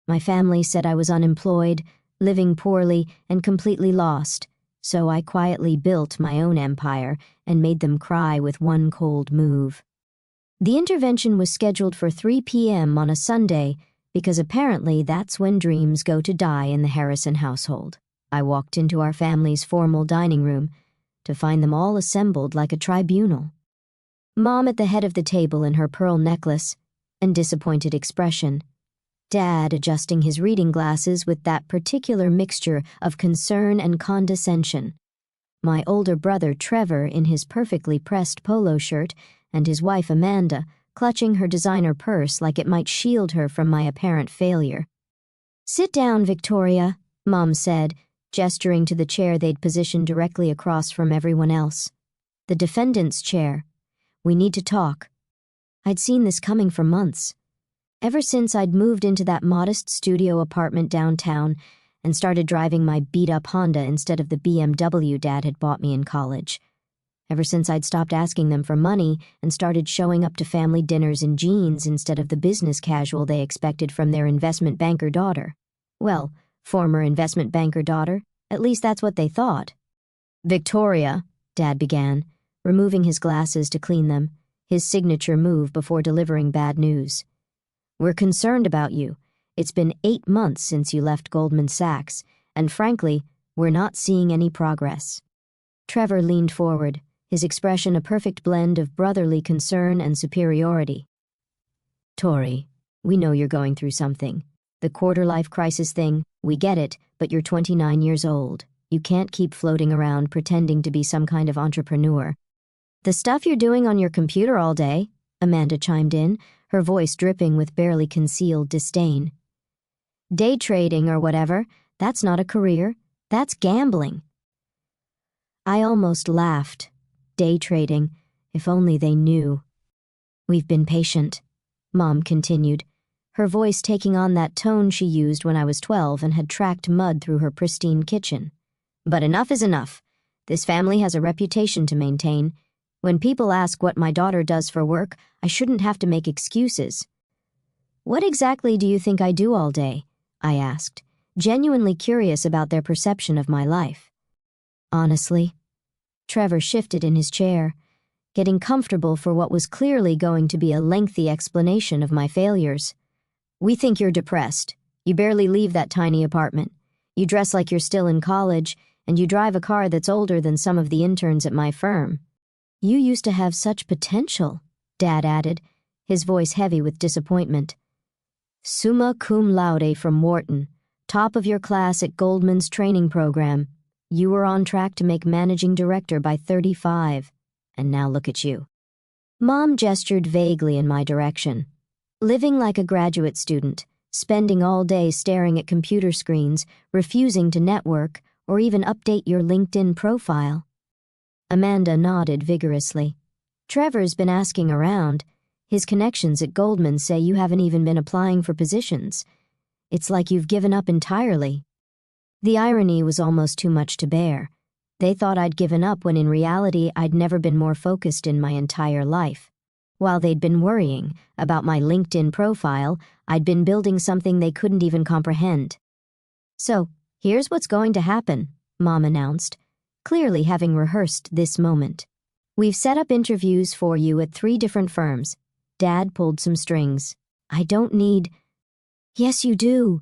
My family said I was unemployed, living poorly, and completely lost, so I quietly built my own empire and made them cry with one cold move. The intervention was scheduled for 3 p.m. on a Sunday because apparently that's when dreams go to die in the Harrison household. I walked into our family's formal dining room to find them all assembled like a tribunal. Mom at the head of the table in her pearl necklace and disappointed expression. Dad adjusting his reading glasses with that particular mixture of concern and condescension. My older brother Trevor in his perfectly pressed polo shirt and his wife Amanda clutching her designer purse like it might shield her from my apparent failure. "Sit down, Victoria," Mom said, gesturing to the chair they'd positioned directly across from everyone else. "The defendant's chair. We need to talk." I'd seen this coming for months. Ever since I'd moved into that modest studio apartment downtown and started driving my beat-up Honda instead of the BMW Dad had bought me in college. Ever since I'd stopped asking them for money and started showing up to family dinners in jeans instead of the business casual they expected from their investment banker daughter. Well, former investment banker daughter, at least that's what they thought. "Victoria," Dad began, removing his glasses to clean them, his signature move before delivering bad news. "We're concerned about you. It's been 8 months since you left Goldman Sachs, and frankly, we're not seeing any progress." Trevor leaned forward, his expression a perfect blend of brotherly concern and superiority. "Tori, we know you're going through something. The quarter-life crisis thing, we get it, but you're 29 years old. You can't keep floating around pretending to be some kind of entrepreneur." "The stuff you're doing on your computer all day," Amanda chimed in, her voice dripping with barely concealed disdain. "Day trading or whatever, that's not a career, that's gambling." I almost laughed. Day trading, if only they knew. "We've been patient," Mom continued, her voice taking on that tone she used when I was 12 and had tracked mud through her pristine kitchen. "But enough is enough. This family has a reputation to maintain. When people ask what my daughter does for work, I shouldn't have to make excuses." "What exactly do you think I do all day?" I asked, genuinely curious about their perception of my life. "Honestly," Trevor shifted in his chair, getting comfortable for what was clearly going to be a lengthy explanation of my failures. "We think you're depressed. You barely leave that tiny apartment. You dress like you're still in college, and you drive a car that's older than some of the interns at my firm." "You used to have such potential," Dad added, his voice heavy with disappointment. "Summa cum laude from Wharton, top of your class at Goldman's training program. You were on track to make managing director by 35, and now look at you." Mom gestured vaguely in my direction. "Living like a graduate student, spending all day staring at computer screens, refusing to network or even update your LinkedIn profile." Amanda nodded vigorously. "Trevor's been asking around. His connections at Goldman say you haven't even been applying for positions. It's like you've given up entirely." The irony was almost too much to bear. They thought I'd given up when in reality I'd never been more focused in my entire life. While they'd been worrying about my LinkedIn profile, I'd been building something they couldn't even comprehend. "So, here's what's going to happen," Mom announced, clearly having rehearsed this moment. "We've set up interviews for you at 3 different firms." Dad pulled some strings. "I don't need—" "Yes, you do."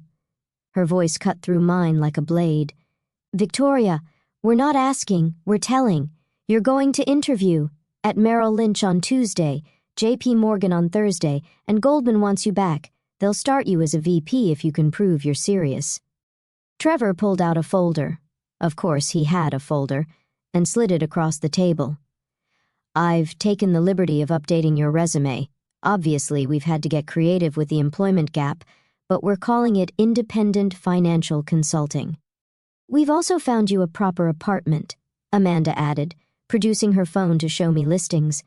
Her voice cut through mine like a blade. "Victoria, we're not asking, we're telling. You're going to interview at Merrill Lynch on Tuesday, JP Morgan on Thursday, and Goldman wants you back. They'll start you as a VP if you can prove you're serious." Trevor pulled out a folder. Of course, he had a folder, and slid it across the table. "I've taken the liberty of updating your resume. Obviously, we've had to get creative with the employment gap, but we're calling it independent financial consulting. We've also found you a proper apartment," Amanda added, producing her phone to show me listings.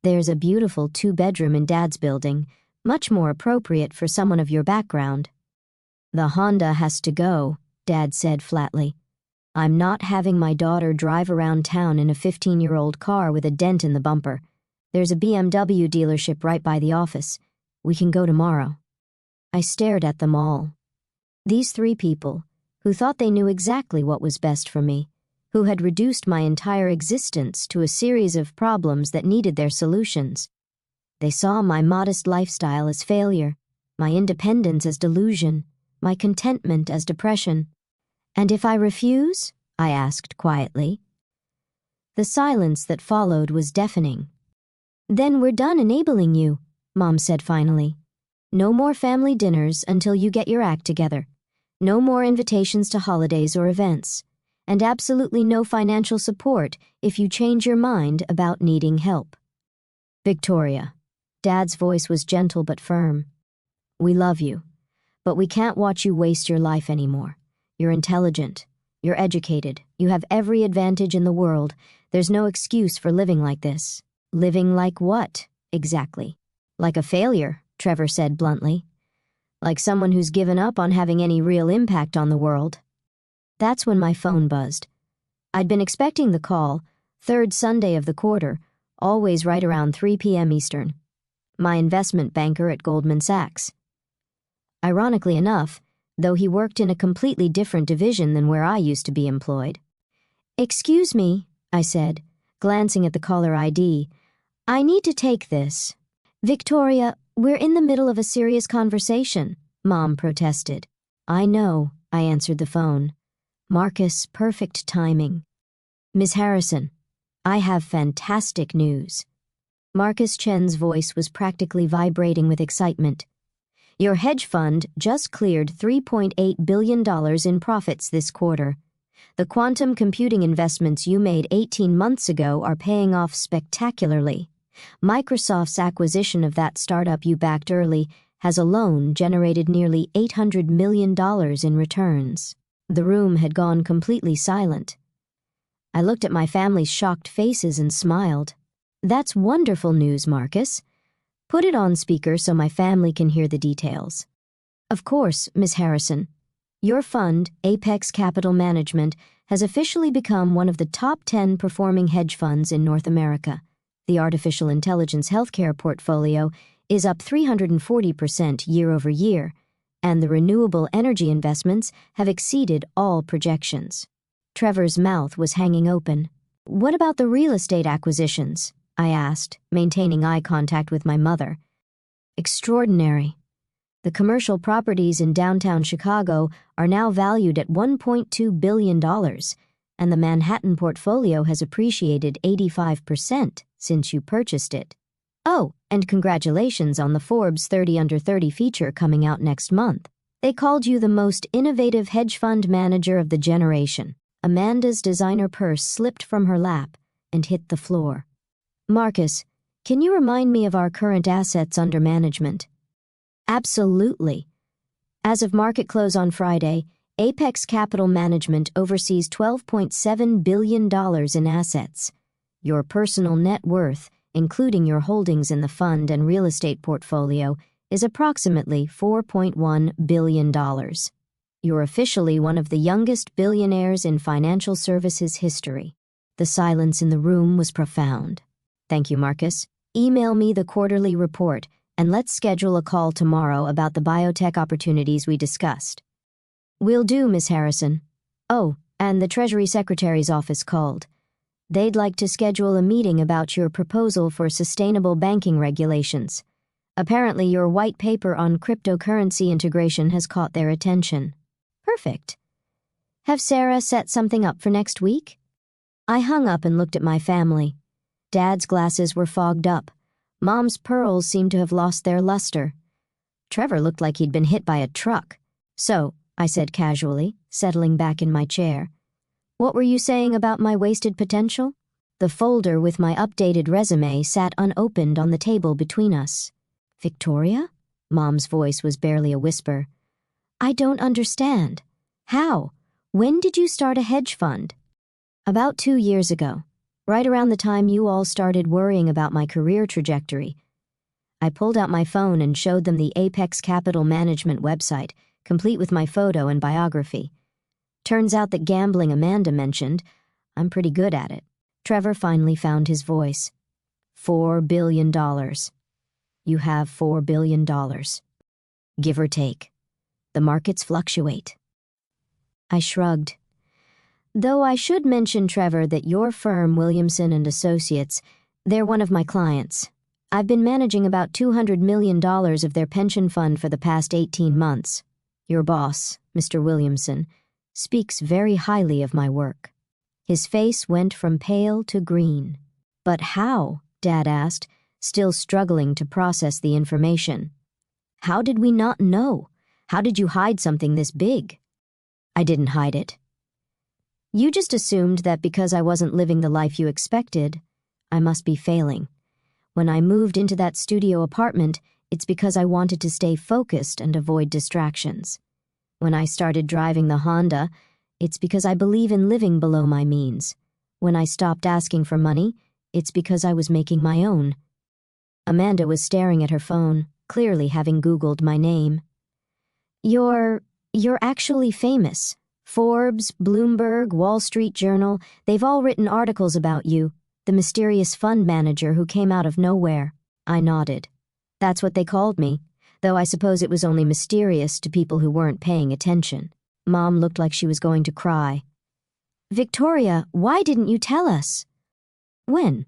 "There's a beautiful 2-bedroom in Dad's building, much more appropriate for someone of your background." "The Honda has to go," Dad said flatly. "I'm not having my daughter drive around town in a 15-year-old car with a dent in the bumper. There's a BMW dealership right by the office. We can go tomorrow." I stared at them all. These three people, who thought they knew exactly what was best for me, who had reduced my entire existence to a series of problems that needed their solutions. They saw my modest lifestyle as failure, my independence as delusion, my contentment as depression. "And if I refuse?" I asked quietly. The silence that followed was deafening. "Then we're done enabling you," Mom said finally. "No more family dinners until you get your act together. No more invitations to holidays or events. And absolutely no financial support if you change your mind about needing help." "Victoria," Dad's voice was gentle but firm. "We love you, but we can't watch you waste your life anymore. You're intelligent. You're educated. You have every advantage in the world. There's no excuse for living like this." "Living like what, exactly?" "Like a failure," Trevor said bluntly. "Like someone who's given up on having any real impact on the world." That's when my phone buzzed. I'd been expecting the call, third Sunday of the quarter, always right around 3 p.m. Eastern. My investment banker at Goldman Sachs. Ironically enough, though he worked in a completely different division than where I used to be employed. "Excuse me," I said, glancing at the caller ID. "I need to take this." "Victoria, we're in the middle of a serious conversation," Mom protested. "I know," I answered the phone. "Marcus, perfect timing." "Ms. Harrison, I have fantastic news." Marcus Chen's voice was practically vibrating with excitement. "Your hedge fund just cleared $3.8 billion in profits this quarter. The quantum computing investments you made 18 months ago are paying off spectacularly. Microsoft's acquisition of that startup you backed early has alone generated nearly $800 million in returns." The room had gone completely silent. I looked at my family's shocked faces and smiled. "That's wonderful news, Marcus. Put it on speaker so my family can hear the details." "Of course, Ms. Harrison. Your fund, Apex Capital Management, has officially become one of the top 10 performing hedge funds in North America. The artificial intelligence healthcare portfolio is up 340% year over year, and the renewable energy investments have exceeded all projections." Trevor's mouth was hanging open. "What about the real estate acquisitions?" I asked, maintaining eye contact with my mother. "Extraordinary. The commercial properties in downtown Chicago are now valued at $1.2 billion, and the Manhattan portfolio has appreciated 85% since you purchased it. Oh, and congratulations on the Forbes 30 Under 30 feature coming out next month. They called you the most innovative hedge fund manager of the generation." Amanda's designer purse slipped from her lap and hit the floor. "Marcus, can you remind me of our current assets under management?" "Absolutely. As of market close on Friday, Apex Capital Management oversees $12.7 billion in assets. Your personal net worth, including your holdings in the fund and real estate portfolio, is approximately $4.1 billion. You're officially one of the youngest billionaires in financial services history." The silence in the room was profound. "Thank you, Marcus. Email me the quarterly report, and let's schedule a call tomorrow about the biotech opportunities we discussed." "Will do, Miss Harrison. Oh, and the Treasury Secretary's office called. They'd like to schedule a meeting about your proposal for sustainable banking regulations. Apparently your white paper on cryptocurrency integration has caught their attention." "Perfect. Have Sarah set something up for next week?" I hung up and looked at my family. Dad's glasses were fogged up. Mom's pearls seemed to have lost their luster. Trevor looked like he'd been hit by a truck. "So," I said casually, settling back in my chair, "what were you saying about my wasted potential?" The folder with my updated resume sat unopened on the table between us. "Victoria?" Mom's voice was barely a whisper. "I don't understand. How? When did you start a hedge fund?" "About 2 years ago, right around the time you all started worrying about my career trajectory." I pulled out my phone and showed them the Apex Capital Management website, complete with my photo and biography. Turns out that gambling Amanda mentioned, I'm pretty good at it. Trevor finally found his voice. $4 billion. You have $4 billion. Give or take. The markets fluctuate. I shrugged. Though I should mention, Trevor, that your firm, Williamson and Associates, they're one of my clients. I've been managing about $200 million of their pension fund for the past 18 months. Your boss, Mr. Williamson, speaks very highly of my work. His face went from pale to green. But how? Dad asked, still struggling to process the information. How did we not know? How did you hide something this big? I didn't hide it. You just assumed that because I wasn't living the life you expected, I must be failing. When I moved into that studio apartment, it's because I wanted to stay focused and avoid distractions. When I started driving the Honda, it's because I believe in living below my means. When I stopped asking for money, it's because I was making my own. Amanda was staring at her phone, clearly having Googled my name. You're actually famous. Forbes, Bloomberg, Wall Street Journal, they've all written articles about you, the mysterious fund manager who came out of nowhere. I nodded. That's what they called me, though I suppose it was only mysterious to people who weren't paying attention. Mom looked like she was going to cry. Victoria, why didn't you tell us? When?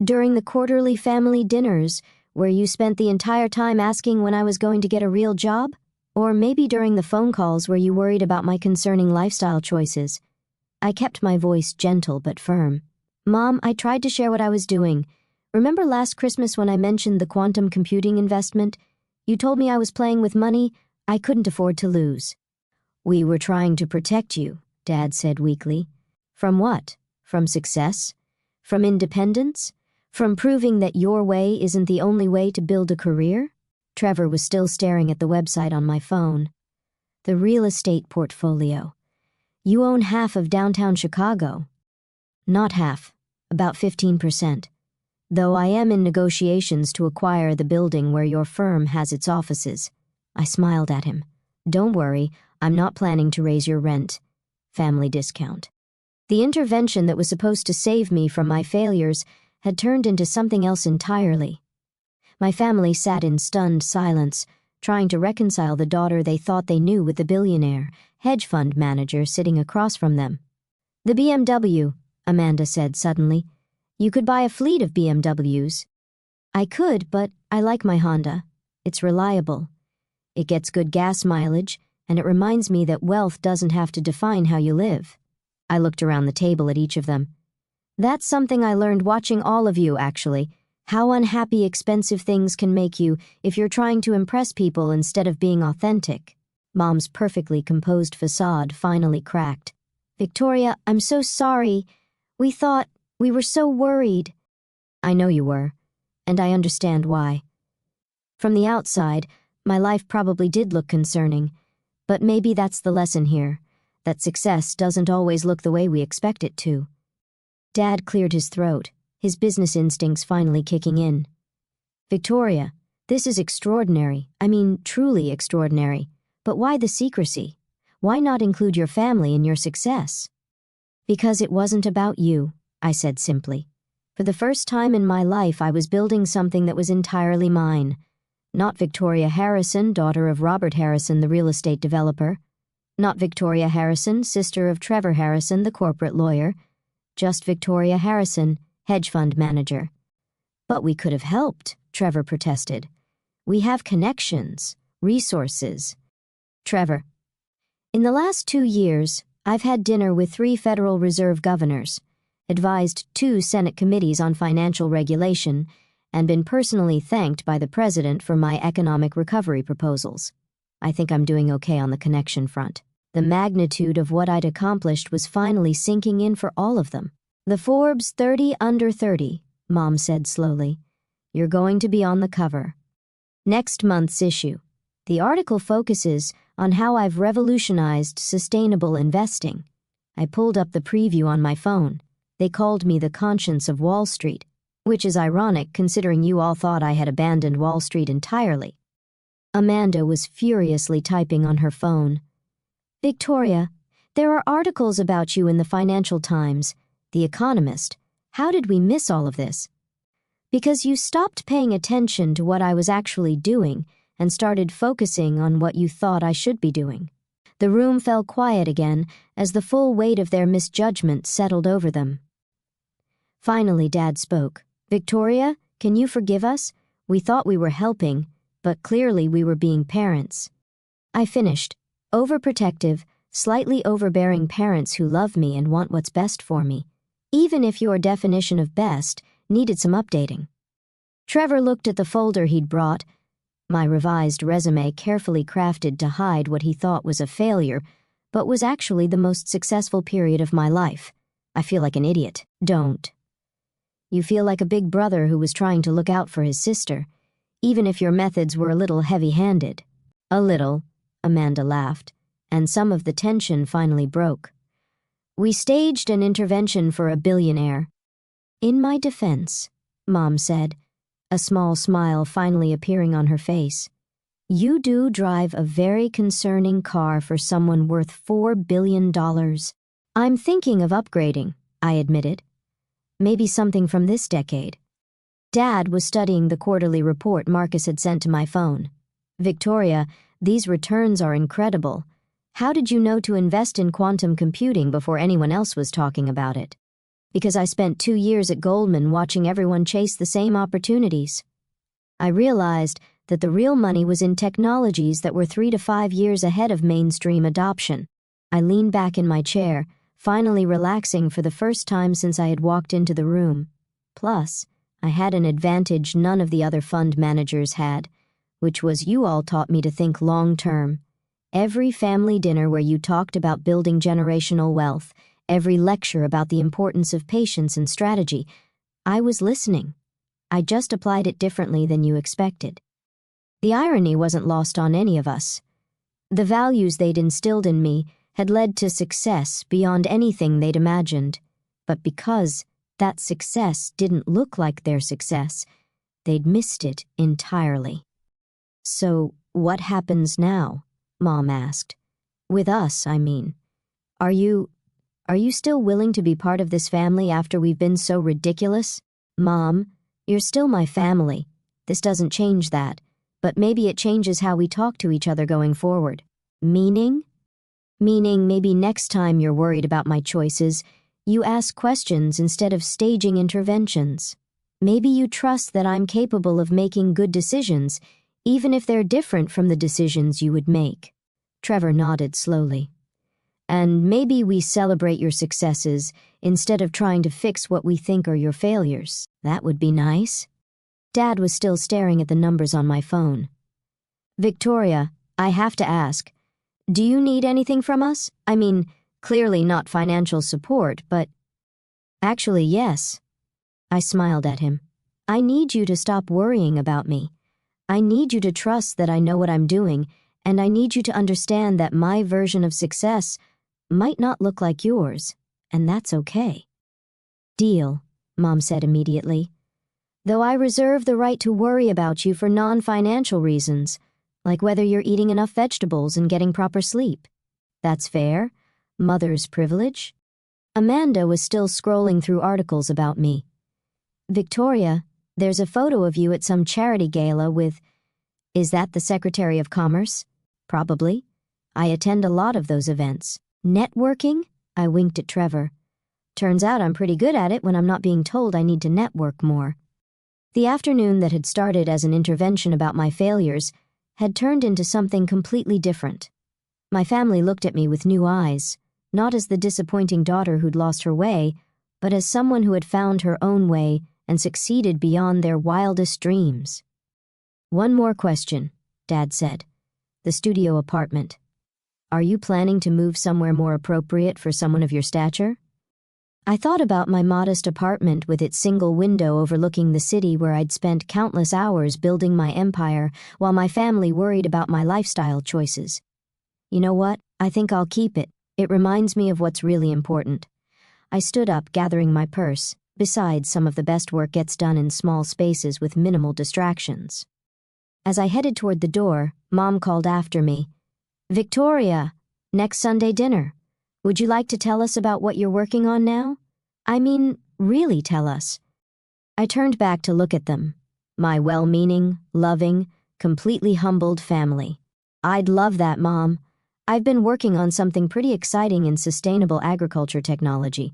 During the quarterly family dinners, where you spent the entire time asking when I was going to get a real job? Or maybe during the phone calls where you worried about my concerning lifestyle choices. I kept my voice gentle but firm. Mom, I tried to share what I was doing. Remember last Christmas when I mentioned the quantum computing investment? You told me I was playing with money I couldn't afford to lose. We were trying to protect you, Dad said weakly. From what? From success? From independence? From proving that your way isn't the only way to build a career? Trevor was still staring at the website on my phone. The real estate portfolio. You own half of downtown Chicago. Not half, about 15%. Though I am in negotiations to acquire the building where your firm has its offices. I smiled at him. Don't worry, I'm not planning to raise your rent. Family discount. The intervention that was supposed to save me from my failures had turned into something else entirely. My family sat in stunned silence, trying to reconcile the daughter they thought they knew with the billionaire, hedge fund manager sitting across from them. The BMW, Amanda said suddenly. You could buy a fleet of BMWs. I could, but I like my Honda. It's reliable. It gets good gas mileage, and it reminds me that wealth doesn't have to define how you live. I looked around the table at each of them. That's something I learned watching all of you, actually. How unhappy expensive things can make you if you're trying to impress people instead of being authentic. Mom's perfectly composed facade finally cracked. Victoria, I'm so sorry. We were so worried. I know you were, and I understand why. From the outside, my life probably did look concerning, but maybe that's the lesson here, that success doesn't always look the way we expect it to. Dad cleared his throat, his business instincts finally kicking in. Victoria, this is extraordinary. I mean, truly extraordinary. But why the secrecy? Why not include your family in your success? Because it wasn't about you, I said simply. For the first time in my life, I was building something that was entirely mine. Not Victoria Harrison, daughter of Robert Harrison, the real estate developer. Not Victoria Harrison, sister of Trevor Harrison, the corporate lawyer. Just Victoria Harrison, hedge fund manager. But we could have helped, Trevor protested. We have connections, resources. Trevor, in the last 2 years, I've had dinner with 3 Federal Reserve governors, advised 2 Senate committees on financial regulation, and been personally thanked by the president for my economic recovery proposals. I think I'm doing okay on the connection front. The magnitude of what I'd accomplished was finally sinking in for all of them. The Forbes 30 Under 30, Mom said slowly. You're going to be on the cover. Next month's issue. The article focuses on how I've revolutionized sustainable investing. I pulled up the preview on my phone. They called me the conscience of Wall Street, which is ironic considering you all thought I had abandoned Wall Street entirely. Amanda was furiously typing on her phone. Victoria, there are articles about you in the Financial Times, The Economist. How did we miss all of this? Because you stopped paying attention to what I was actually doing and started focusing on what you thought I should be doing. The room fell quiet again as the full weight of their misjudgment settled over them. Finally, Dad spoke. "Victoria, can you forgive us? We thought we were helping, but clearly we were being parents." I finished. Overprotective, slightly overbearing parents who love me and want what's best for me, even if your definition of best needed some updating. Trevor looked at the folder he'd brought, my revised resume carefully crafted to hide what he thought was a failure, but was actually the most successful period of my life. I feel like an idiot. Don't. You feel like a big brother who was trying to look out for his sister, even if your methods were a little heavy-handed. A little, Amanda laughed, and some of the tension finally broke. We staged an intervention for a billionaire. In my defense, Mom said, a small smile finally appearing on her face. You do drive a very concerning car for someone worth $4 billion. I'm thinking of upgrading, I admitted. Maybe something from this decade. Dad was studying the quarterly report Marcus had sent to my phone. "Victoria, these returns are incredible. How did you know to invest in quantum computing before anyone else was talking about it?" "Because I spent 2 years at Goldman watching everyone chase the same opportunities. I realized that the real money was in technologies that were 3 to 5 years ahead of mainstream adoption." I leaned back in my chair, finally relaxing for the first time since I had walked into the room. Plus, I had an advantage none of the other fund managers had, which was you all taught me to think long-term. Every family dinner where you talked about building generational wealth, every lecture about the importance of patience and strategy, I was listening. I just applied it differently than you expected. The irony wasn't lost on any of us. The values they'd instilled in me had led to success beyond anything they'd imagined, but because that success didn't look like their success, they'd missed it entirely. "So, what happens now?" Mom asked. "With us, I mean. Are you still willing to be part of this family after we've been so ridiculous?" "Mom, you're still my family. This doesn't change that, but maybe it changes how we talk to each other going forward." "Meaning?" "Meaning maybe next time you're worried about my choices, you ask questions instead of staging interventions. Maybe you trust that I'm capable of making good decisions, even if they're different from the decisions you would make." Trevor nodded slowly. "And maybe we celebrate your successes instead of trying to fix what we think are your failures. That would be nice." Dad was still staring at the numbers on my phone. "Victoria, I have to ask, do you need anything from us? I mean, clearly not financial support, but..." "Actually, yes." I smiled at him. "I need you to stop worrying about me. I need you to trust that I know what I'm doing, and I need you to understand that my version of success might not look like yours, and that's okay." "Deal," Mom said immediately. "Though I reserve the right to worry about you for non-financial reasons, like whether you're eating enough vegetables and getting proper sleep. That's fair. Mother's privilege." Amanda was still scrolling through articles about me. "Victoria, there's a photo of you at some charity gala with..." "Is that the Secretary of Commerce?" "Probably. I attend a lot of those events." "Networking?" I winked at Trevor. "Turns out I'm pretty good at it when I'm not being told I need to network more." The afternoon that had started as an intervention about my failures had turned into something completely different. My family looked at me with new eyes, not as the disappointing daughter who'd lost her way, but as someone who had found her own way and succeeded beyond their wildest dreams. "One more question," Dad said. "The studio apartment. Are you planning to move somewhere more appropriate for someone of your stature?" I thought about my modest apartment with its single window overlooking the city where I'd spent countless hours building my empire while my family worried about my lifestyle choices. "You know what? I think I'll keep it. It reminds me of what's really important." I stood up, gathering my purse. Besides, some of the best work gets done in small spaces with minimal distractions. As I headed toward the door, Mom called after me. "Victoria, next Sunday dinner. Would you like to tell us about what you're working on now? I mean, really tell us." I turned back to look at them, my well-meaning, loving, completely humbled family. I'd love that, Mom. I've been working on something pretty exciting in sustainable agriculture technology.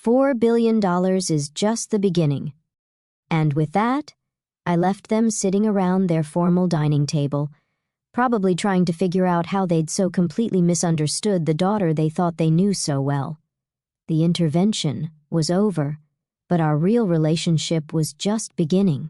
$4 billion is just the beginning. And with that, I left them sitting around their formal dining table, probably trying to figure out how they'd so completely misunderstood the daughter they thought they knew so well. The intervention was over, but our real relationship was just beginning.